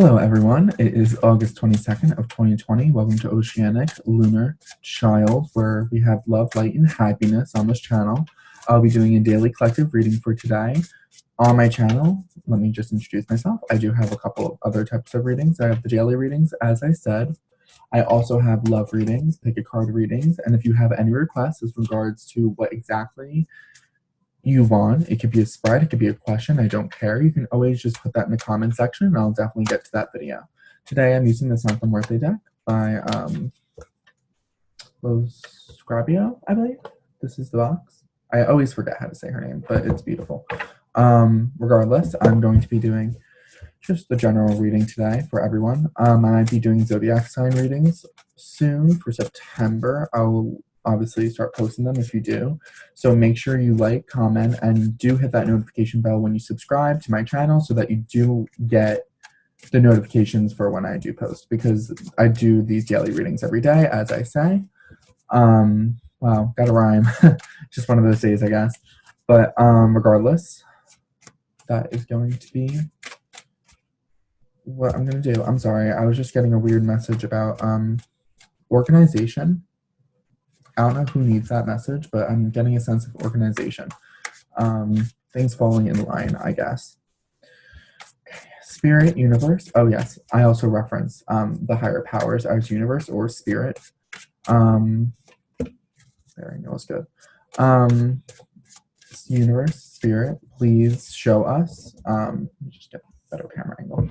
Hello, everyone. It is August 22nd of 2020. Welcome to Oceanic, Lunar, Child, where we have love, light, and happiness on this channel. I'll be doing a daily collective reading for today. On my channel, let me just introduce myself. I do have a couple of other types of readings. I have the daily readings, as I said. I also have love readings, pick a card readings, and if you have any requests as regards to what exactly you want, it could be a spread, it could be a question, I don't care. You can always just put that in the comment section and I'll definitely get to that video. Today I'm using the Something Worthy deck by Rose Scrabio, I believe. This is the box. I always forget how to say her name, but it's beautiful. Regardless, I'm going to be doing just the general reading today for everyone. I might be doing zodiac sign readings soon for September. I'll obviously start posting them if you do. So make sure you like, comment, and do hit that notification bell when you subscribe to my channel so that you do get the notifications for when I do post, because I do these daily readings every day, as I say. Wow, got a rhyme. Just one of those days, I guess. But regardless, that is going to be what I'm going to do. I'm sorry, I was just getting a weird message about organization. I don't know who needs that message, but I'm getting a sense of organization. Things falling in line, I guess. Spirit, universe. Oh, yes. I also reference the higher powers as universe or spirit. There, I know it's good. Universe, spirit, please show us. Let me just get a better camera angle.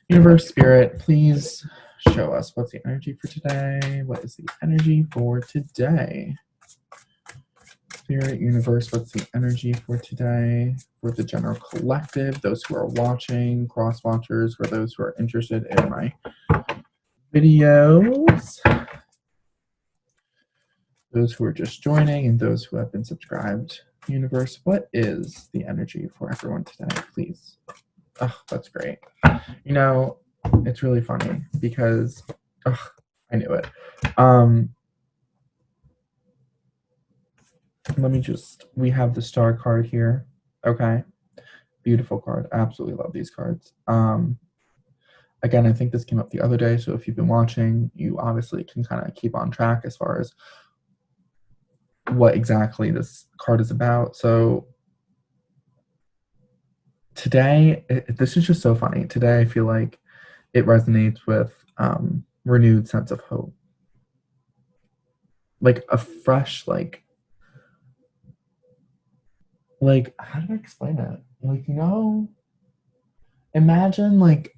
Universe, spirit, please show us what's the energy for today. What is the energy for today? Spirit, universe, what's the energy for today? For the general collective, those who are watching, cross watchers, for those who are interested in my videos, those who are just joining, and those who have been subscribed. Universe, what is the energy for everyone today, please? Oh, that's great. You know, it's really funny because I knew it. Let me just, we have the star card here. Okay. Beautiful card. Absolutely love these cards. Again, I think this came up the other day, so if you've been watching, you obviously can kind of keep on track as far as what exactly this card is about. So today, this is just so funny. Today, I feel like it resonates with renewed sense of hope. Like a fresh, how do I explain it? Like, you know, imagine like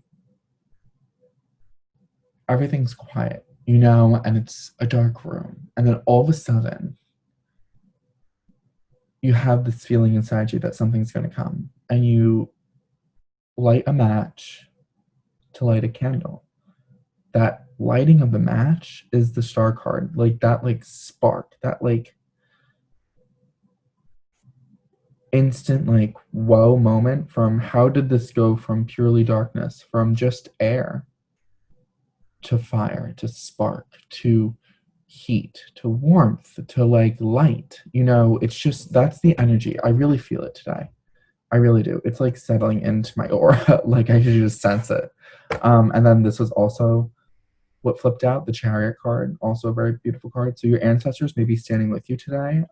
everything's quiet, you know, and it's a dark room. And then all of a sudden, you have this feeling inside you that something's going to come. And you light a match to light a candle. That lighting of the match is the star card. Like that, like spark, that like instant, like, whoa moment from how did this go from purely darkness, from just air to fire, to spark, to heat, to warmth, to like light. You know, it's just, that's the energy. I really feel it today. I really do. It's like settling into my aura. Like I could just sense it. And then this was also what flipped out, the Chariot card, also a very beautiful card. So your ancestors may be standing with you today,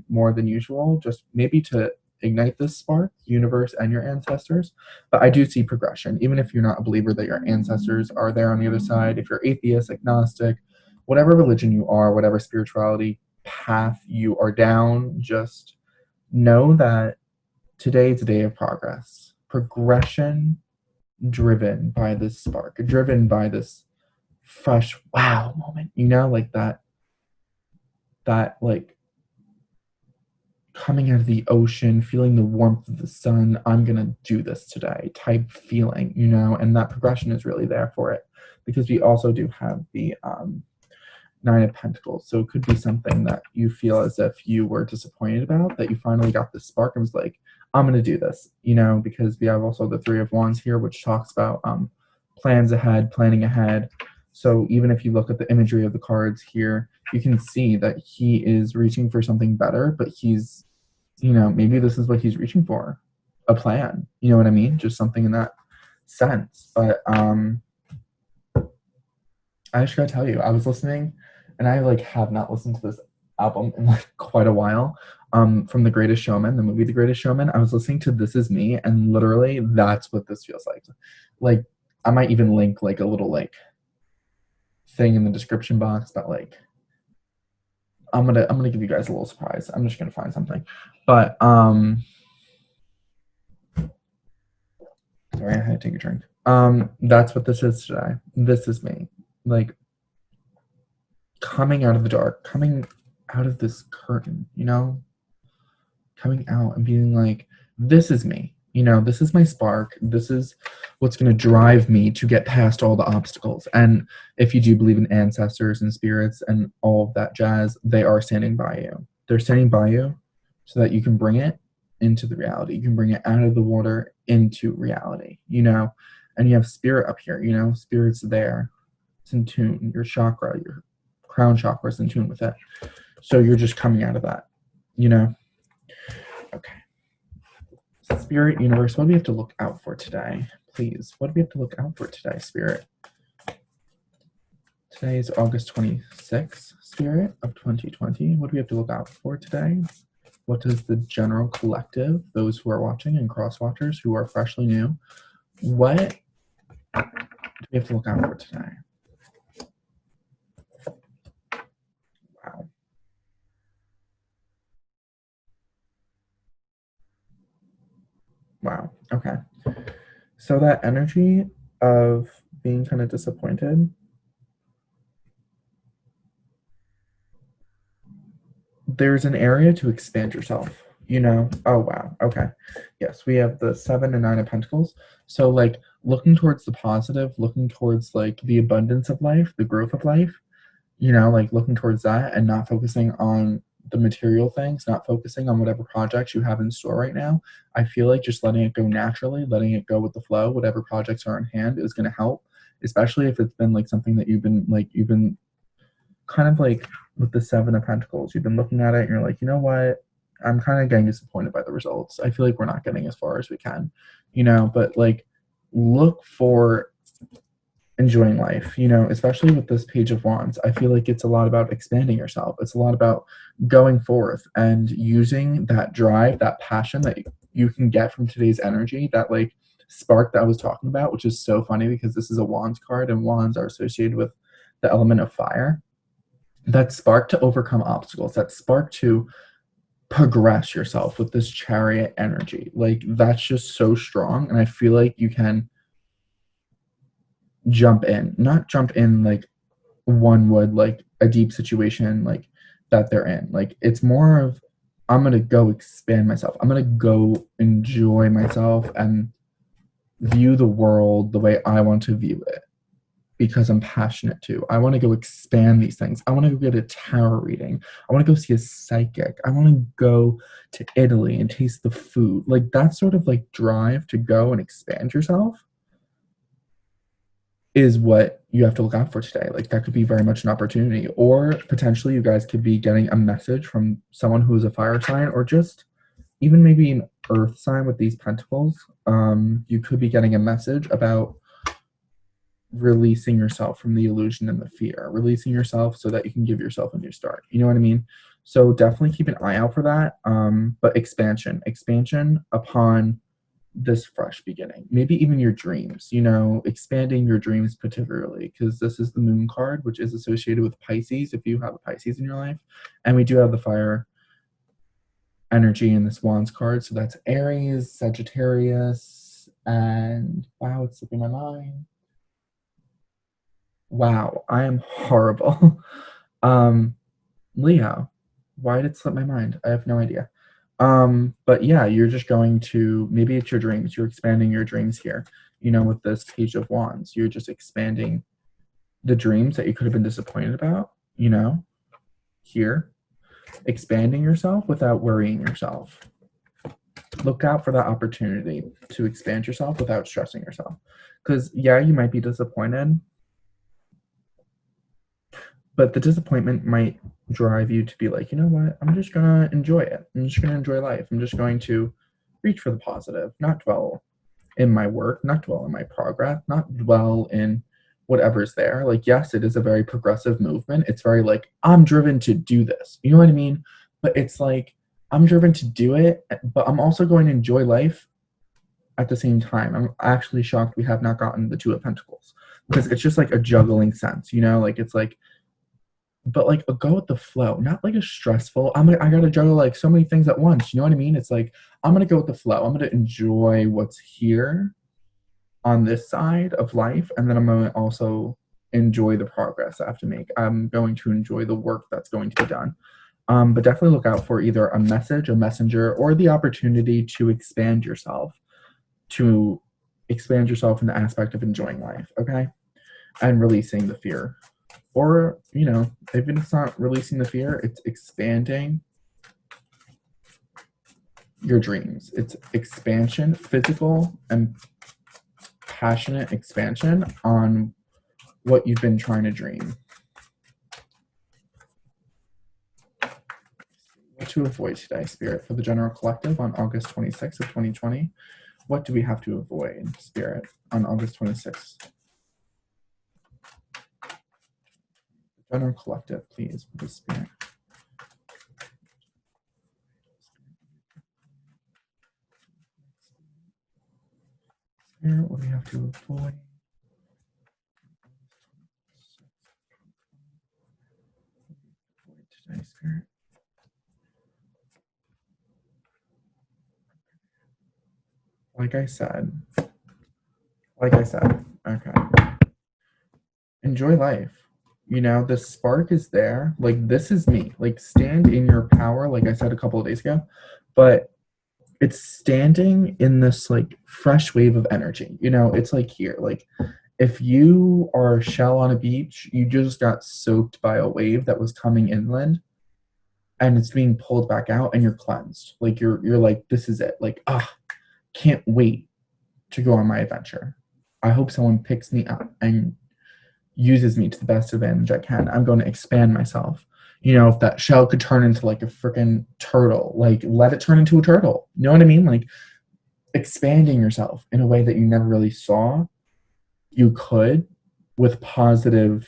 more than usual, just maybe to ignite this spark, universe and your ancestors. But I do see progression, even if you're not a believer that your ancestors are there on the other side. If you're atheist, agnostic, whatever religion you are, whatever spirituality path you are down, just know that today is a day of progression driven by this spark, driven by this fresh wow moment, you know, like that like coming out of the ocean, feeling the warmth of the sun, I'm gonna do this today type feeling, you know. And that progression is really there for it, because we also do have the Nine of Pentacles. So it could be something that you feel as if you were disappointed about, that you finally got the spark and was like, I'm going to do this, you know, because we have also the Three of Wands here, which talks about plans ahead, planning ahead. So even if you look at the imagery of the cards here, you can see that he is reaching for something better, but he's, you know, maybe this is what he's reaching for. a plan. You know what I mean? Just something in that sense. But I just gotta tell you, I was listening, and I like have not listened to this album in like quite a while. From The Greatest Showman, the movie The Greatest Showman. I was listening to This Is Me, and literally that's what this feels like. Like I might even link like a little like thing in the description box, but like I'm gonna give you guys a little surprise. I'm just gonna find something. But sorry, I had to take a drink. That's what this is today. This is me. Like coming out of the dark, coming out of this curtain, you know, coming out and being like, this is me. You know, this is my spark. This is what's going to drive me to get past all the obstacles. And if you do believe in ancestors and spirits and all of that jazz, they are standing by you. They're standing by you so that you can bring it into the reality. You can bring it out of the water into reality, you know, and you have spirit up here, you know, spirit's there. It's in tune. Your chakra, your crown chakra is in tune with it. So you're just coming out of that, you know? Okay. Spirit, universe, what do we have to look out for today? Please, what do we have to look out for today, Spirit? Today is August 26th, Spirit of 2020. What do we have to look out for today? What does the general collective, those who are watching and cross watchers who are freshly new, what do we have to look out for today? Wow. Wow. Okay. So that energy of being kind of disappointed, there's an area to expand yourself, you know. Oh wow, okay. Yes, we have the 7 and 9 of Pentacles. So like looking towards the positive, looking towards like the abundance of life, the growth of life, you know, like looking towards that and not focusing on the material things, not focusing on whatever projects you have in store right now. I feel like just letting it go naturally, letting it go with the flow, whatever projects are in hand is going to help, especially if it's been like something that you've been kind of like with the 7 of Pentacles, you've been looking at it and you're like, you know what? I'm kind of getting disappointed by the results. I feel like we're not getting as far as we can, you know, but like look for enjoying life, you know, especially with this Page of Wands. I feel like it's a lot about expanding yourself. It's a lot about going forth and using that drive, that passion that you can get from today's energy, that like spark that I was talking about, which is so funny because this is a Wands card and Wands are associated with the element of fire. That spark to overcome obstacles, that spark to progress yourself with this Chariot energy. Like that's just so strong. And I feel like you can jump in, not jump in like one would like a deep situation like that they're in. Like it's more of I'm gonna go expand myself. I'm gonna go enjoy myself and view the world the way I want to view it because I'm passionate too. I want to go expand these things. I want to go get a tarot reading. I want to go see a psychic. I want to go to Italy and taste the food. Like that sort of like drive to go and expand yourself is what you have to look out for today. Like that could be very much an opportunity, or potentially you guys could be getting a message from someone who is a fire sign, or just even maybe an earth sign with these pentacles. You could be getting a message about releasing yourself from the illusion and the fear, releasing yourself so that you can give yourself a new start. You know what I mean? So definitely keep an eye out for that. But expansion upon this fresh beginning, maybe even your dreams, you know, expanding your dreams particularly, because this is the moon card, which is associated with Pisces if you have a Pisces in your life. And we do have the fire energy in this Wands card. So that's Aries, Sagittarius, and wow, it's slipping my mind. Wow, I am horrible. Leo. Why did it slip my mind? I have no idea. But yeah, you're just going to maybe it's your dreams. You're expanding your dreams here. You know, with this Page of Wands, you're just expanding the dreams that you could have been disappointed about, you know, here. Expanding yourself without worrying yourself. Look out for that opportunity to expand yourself without stressing yourself. Because yeah, you might be disappointed, but the disappointment might drive you to be like, you know what, I'm just gonna enjoy it. I'm just gonna enjoy life. I'm just going to reach for the positive, not dwell in my work, not dwell in my progress, not dwell in whatever's there. Like, yes, it is a very progressive movement. It's very like, I'm driven to do this. You know what I mean? But it's like, I'm driven to do it, but I'm also going to enjoy life at the same time. I'm actually shocked we have not gotten the Two of Pentacles because it's just like a juggling sense, you know? Like, it's like, but like a go with the flow, not like a stressful, I gotta juggle like so many things at once. You know what I mean? It's like, I'm gonna go with the flow. I'm gonna enjoy what's here on this side of life, and then I'm going to also enjoy the progress I have to make. I'm going to enjoy the work that's going to be done. But definitely look out for either a message, a messenger, or the opportunity to to expand yourself in the aspect of enjoying life, okay? And releasing the fear. Or, you know, if it's not releasing the fear, it's expanding your dreams. It's expansion, physical and passionate expansion on what you've been trying to dream. What to avoid today, Spirit, for the general collective on August 26th of 2020. What do we have to avoid, Spirit, on August 26th? General collective, please, with the Spirit. Spirit, what do we have to avoid? Today, Spirit. Like I said, okay. Enjoy life. You know, the spark is there. Like, this is me. Like, stand in your power, like I said a couple of days ago. But it's standing in this like fresh wave of energy. You know, it's like here. Like, if you are a shell on a beach, you just got soaked by a wave that was coming inland and it's being pulled back out and you're cleansed. Like, you're like, this is it. Like, can't wait to go on my adventure. I hope someone picks me up and uses me to the best advantage I can. I'm going to expand myself. You know, if that shell could turn into like a freaking turtle, like let it turn into a turtle. You know what I mean? Like, expanding yourself in a way that you never really saw you could, with positive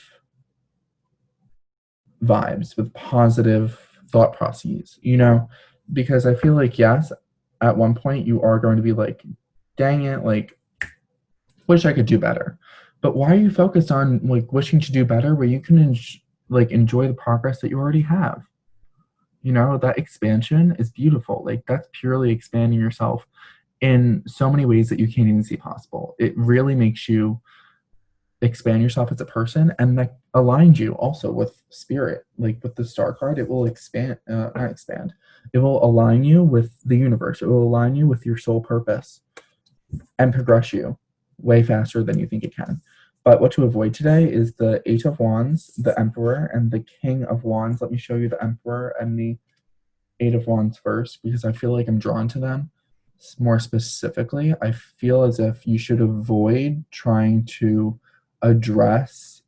vibes, with positive thought processes, you know? Because I feel like, yes, at one point you are going to be like, dang it, like, wish I could do better. But why are you focused on like wishing to do better where you can like enjoy the progress that you already have? You know, that expansion is beautiful. Like, that's purely expanding yourself in so many ways that you can't even see possible. It really makes you expand yourself as a person, and that aligns you also with spirit. Like with the star card, it will expand, not expand, it will align you with the universe. It will align you with your soul purpose and progress you way faster than you think it can. But what to avoid today is the Eight of Wands, the Emperor, and the King of Wands. Let me show you the Emperor and the Eight of Wands first, because I feel like I'm drawn to them more specifically. I feel as if you should avoid trying to address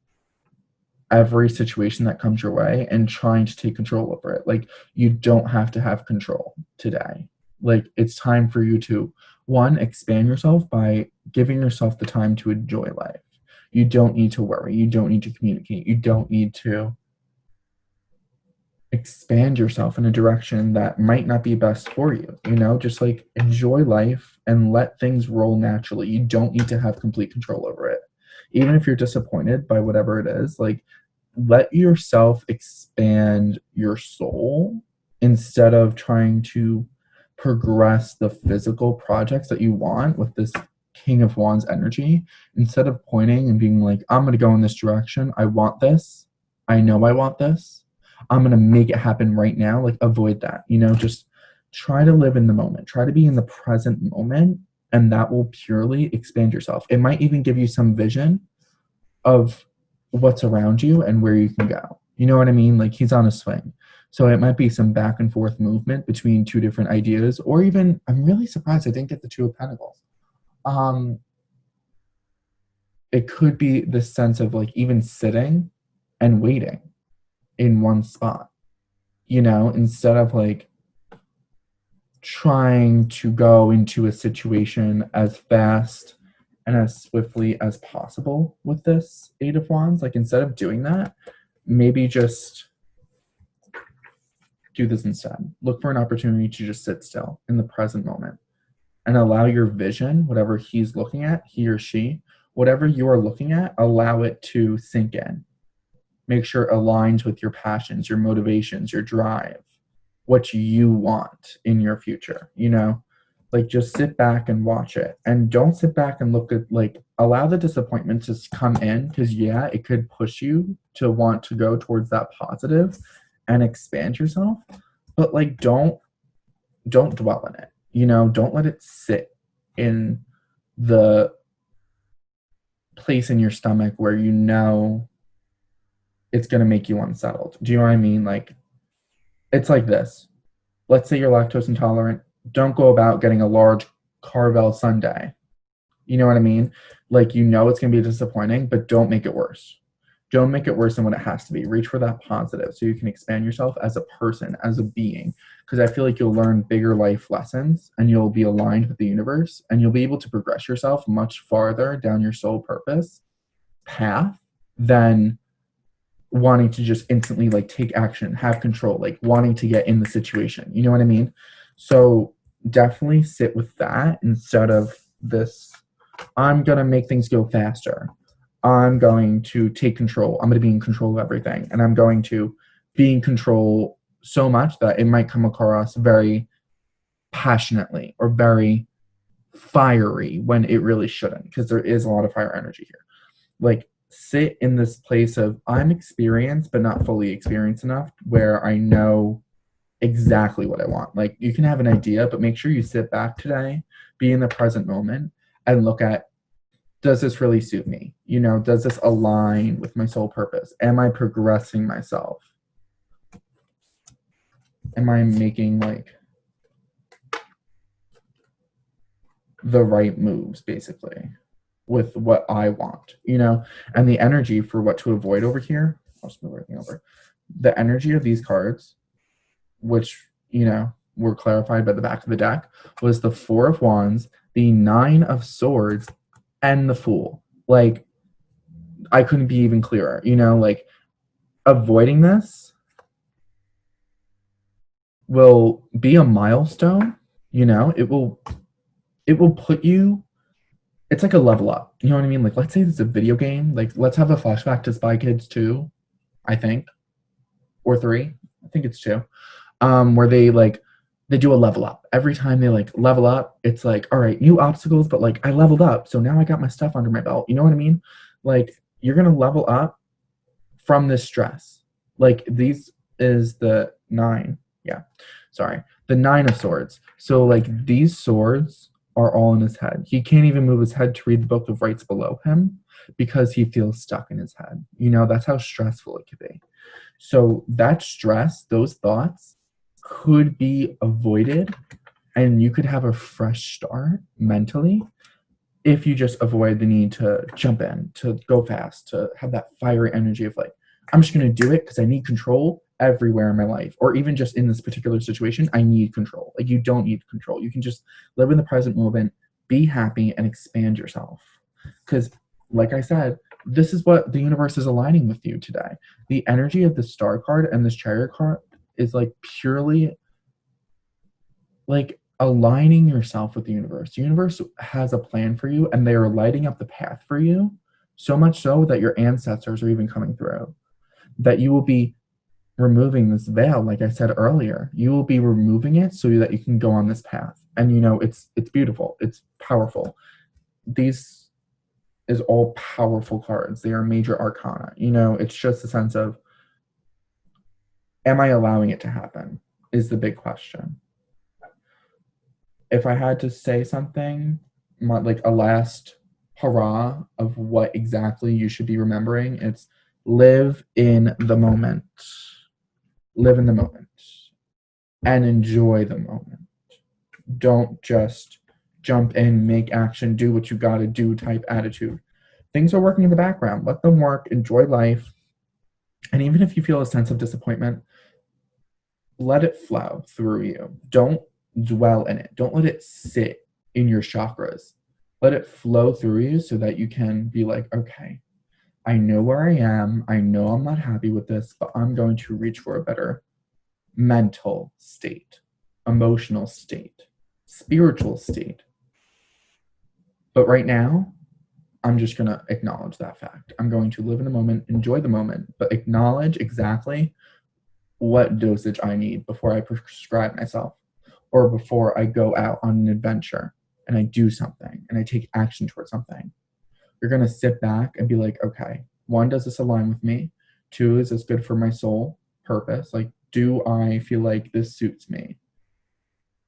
every situation that comes your way and trying to take control over it. Like, you don't have to have control today. Like, it's time for you to, one, expand yourself by giving yourself the time to enjoy life. You don't need to worry. You don't need to communicate. You don't need to expand yourself in a direction that might not be best for you. You know, just like enjoy life and let things roll naturally. You don't need to have complete control over it. Even if you're disappointed by whatever it is, like, let yourself expand your soul instead of trying to progress the physical projects that you want with this King of Wands energy. Instead of pointing and being like, I'm going to go in this direction, I want this, I know I want this, I'm going to make it happen right now. Like, avoid that. You know, just try to live in the moment, try to be in the present moment, and that will purely expand yourself. It might even give you some vision of what's around you and where you can go. You know what I mean? Like, he's on a swing. So it might be some back and forth movement between two different ideas, or even, I'm really surprised I didn't get the Two of Pentacles. It could be this sense of like even sitting and waiting in one spot, you know, instead of like trying to go into a situation as fast and as swiftly as possible with this Eight of Wands. Like, instead of doing that, maybe just do this instead. Look for an opportunity to just sit still in the present moment and allow your vision, whatever he's looking at, he or she, whatever you are looking at, allow it to sink in. Make sure it aligns with your passions, your motivations, your drive, what you want in your future, you know? Like, just sit back and watch it. And don't sit back and look at, like, allow the disappointment to come in, because, yeah, it could push you to want to go towards that positive and expand yourself. But, like, don't dwell in it, you know? Don't let it sit in the place in your stomach where you know it's going to make you unsettled. Do you know what I mean? Like, it's like this. Let's say you're lactose intolerant. Don't go about getting a large Carvel sundae. You know what I mean? Like, you know it's going to be disappointing, but don't make it worse. Don't make it worse than what it has to be. Reach for that positive so you can expand yourself as a person, as a being. Because I feel like you'll learn bigger life lessons and you'll be aligned with the universe and you'll be able to progress yourself much farther down your soul purpose path than wanting to just instantly like take action, have control, like wanting to get in the situation. You know what I mean? So definitely sit with that instead of this, I'm going to make things go faster. I'm going to take control. I'm going to be in control of everything. And I'm going to be in control so much that it might come across very passionately or very fiery when it really shouldn't, because there is a lot of fire energy here. Like, sit in this place of, I'm experienced but not fully experienced enough where I know exactly what I want. Like, you can have an idea, but make sure you sit back today, be in the present moment, and look at, does this really suit me? You know, does this align with my soul purpose? Am I progressing myself? Am I making like the right moves, basically, with what I want, you know? And the energy for what to avoid over here, I'll just move everything over. The energy of these cards, which, you know, were clarified by the back of the deck, was the Four of Wands, the Nine of Swords, and the Fool. Like, I couldn't be even clearer, you know? Like, avoiding this will be a milestone, you know? It will put you, it's like a level up. You know what I mean? Like, let's say it's a video game. Like, let's have a flashback to Spy Kids 2, I think, or 3. I think it's 2. Where they do a level up. Every time they like level up, it's like, all right, new obstacles, but like I leveled up, so now I got my stuff under my belt. You know what I mean? Like, you're gonna level up from this stress. Like, these is the 9. Yeah, sorry, the 9 of Swords. So like, these swords are all in his head. He can't even move his head to read the book of rights below him because he feels stuck in his head. You know, that's how stressful it could be. So that stress, those thoughts could be avoided and you could have a fresh start mentally if you just avoid the need to jump in, to go fast, to have that fiery energy of like, I'm just going to do it because I need control everywhere in my life. Or even just in this particular situation, I need control. Like, you don't need control. You can just live in the present moment, be happy, and expand yourself. Because, like I said, this is what the universe is aligning with you today. The energy of the Star card and this Chariot card is like purely like aligning yourself with the universe. The universe has a plan for you and they are lighting up the path for you, so much so that your ancestors are even coming through. That you will be removing this veil, like I said earlier. You will be removing it so that you can go on this path. And you know, it's beautiful, it's powerful. These is all powerful cards. They are major arcana. You know, it's just a sense of, am I allowing it to happen? Is the big question. If I had to say something, like a last hurrah of what exactly you should be remembering, it's live in the moment. Live in the moment and enjoy the moment. Don't just jump in, make action, do what you gotta do type attitude. Things are working in the background. Let them work, enjoy life. And even if you feel a sense of disappointment, let it flow through you. Don't dwell in it. Don't let it sit in your chakras. Let it flow through you so that you can be like, okay, I know where I am. I know I'm not happy with this, but I'm going to reach for a better mental state, emotional state, spiritual state. But right now, I'm just going to acknowledge that fact. I'm going to live in the moment, enjoy the moment, but acknowledge exactly what dosage I need before I prescribe myself or before I go out on an adventure and I do something and I take action towards something. You're going to sit back and be like, okay, one, does this align with me? Two, is this good for my soul purpose? Like, do I feel like this suits me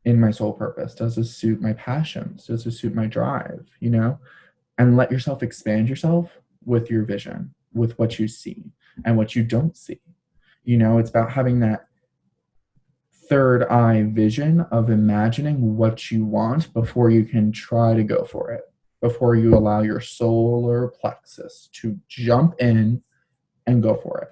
in my soul purpose? Does this suit my passions? Does this suit my drive? And let yourself expand yourself with your vision, with what you see and what you don't see. It's about having that third eye vision of imagining what you want before you can try to go for it, before you allow your solar plexus to jump in and go for it.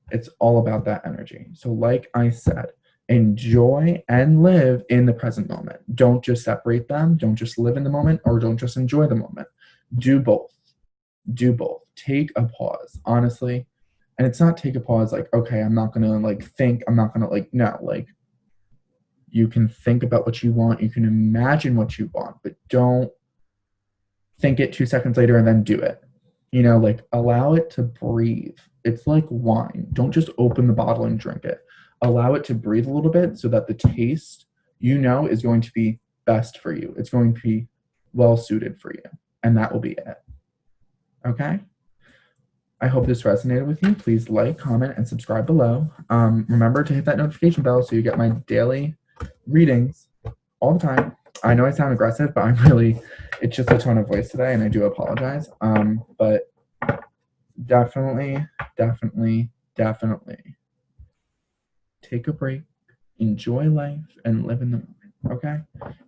It's all about that energy. So, like I said, enjoy and live in the present moment. Don't just separate them. Don't just live in the moment or don't just enjoy the moment. Do both. Do both. Take a pause, honestly. And it's not take a pause like, okay, I'm not gonna think, I'm not gonna no, you can think about what you want, you can imagine what you want, but don't think it 2 seconds later and then do it. Allow it to breathe. It's like wine. Don't just open the bottle and drink it. Allow it to breathe a little bit so that the taste, is going to be best for you. It's going to be well suited for you. And that will be it. Okay? I hope this resonated with you. Please like, comment, and subscribe below. Remember to hit that notification bell so you get my daily readings all the time. I know I sound aggressive, but it's just a tone of voice today, and I do apologize. But definitely take a break, enjoy life, and live in the moment, okay?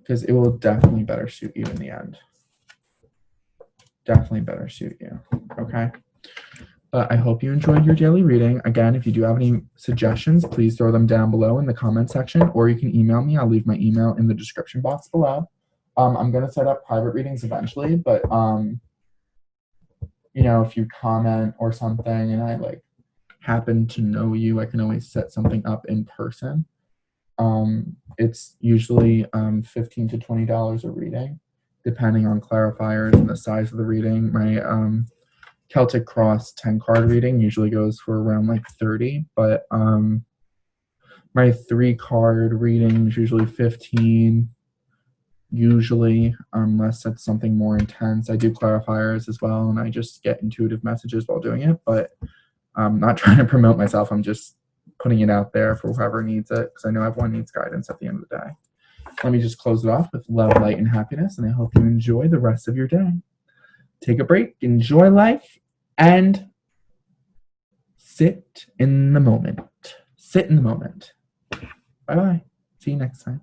Because it will definitely better suit you in the end. Definitely better suit you, okay? But I hope you enjoyed your daily reading. Again, if you do have any suggestions, please throw them down below in the comment section, or you can email me. I'll leave my email in the description box below. I'm going to set up private readings eventually, but, if you comment or something and I happen to know you, I can always set something up in person. It's usually $15 to $20 a reading, depending on clarifiers and the size of the reading. My Celtic Cross 10-card reading usually goes for around $30, but my 3-card reading is usually $15. Usually, unless it's something more intense. I do clarifiers as well, and I just get intuitive messages while doing it, but I'm not trying to promote myself. I'm just putting it out there for whoever needs it, because I know everyone needs guidance at the end of the day. Let me just close it off with love, light, and happiness, and I hope you enjoy the rest of your day. Take a break, enjoy life, and sit in the moment. Sit in the moment. Bye-bye. See you next time.